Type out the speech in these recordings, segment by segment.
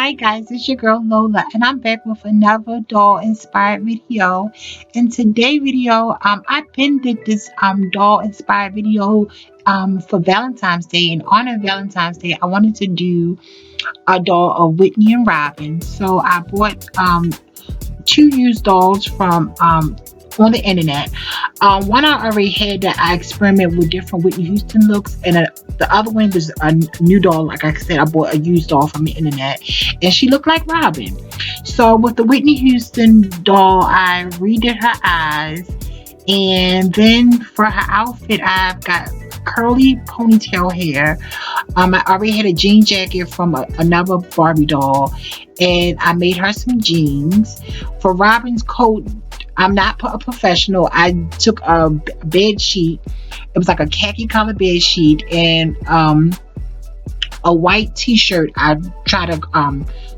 Hi guys, it's your girl Lola, and I'm back with another doll inspired video. In today's video, I been did this doll inspired video for Valentine's Day. And on Valentine's Day, I wanted to do a doll of Whitney and Robyn. So I bought two used dolls from on the internet. One I already had that I experiment with different Whitney Houston looks, and the other one was a new doll. Like I said, I bought a used doll from the internet, and she looked like Robyn. So with the Whitney Houston doll, I redid her eyes, and then for her outfit, I've got curly ponytail hair. I already had a jean jacket from another Barbie doll, and I made her some jeans. For Robyn's coat, I'm not a professional. I took a bed sheet. It was like a khaki color bed sheet and a white t-shirt. I tried to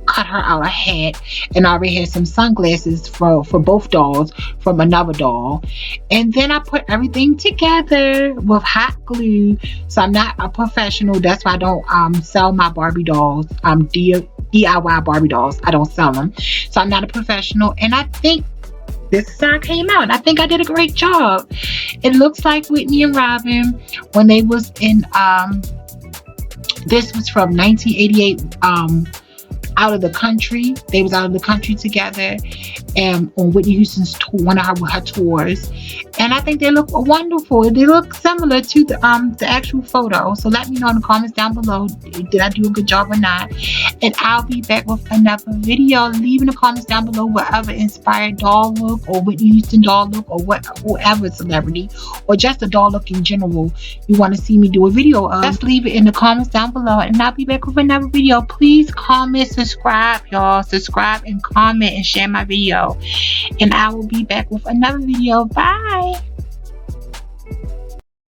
cut her out a hat, and I already had some sunglasses for both dolls from another doll. And then I put everything together with hot glue. So I'm not a professional. That's why I don't sell my Barbie dolls. DIY Barbie dolls. I don't sell them. So I'm not a professional. And I think this is how it came out. I think I did a great job. It looks like Whitney and Robyn when they was in this was from 1988, out of the country. They was out of the country together, and on Whitney Houston's tour, one of her tours. And I think they look wonderful. They look similar to the actual photo. So let me know in the comments down below, did I do a good job or not? And I'll be back with another video. Leave in the comments down below whatever inspired doll look, or Whitney Houston doll look, or whoever celebrity, or just a doll look in general you want to see me do a video of. Just leave it in the comments down below, and I'll be back with another video. Please comment, subscribe, y'all. Subscribe and comment and share my video. And I will be back with another video. Bye.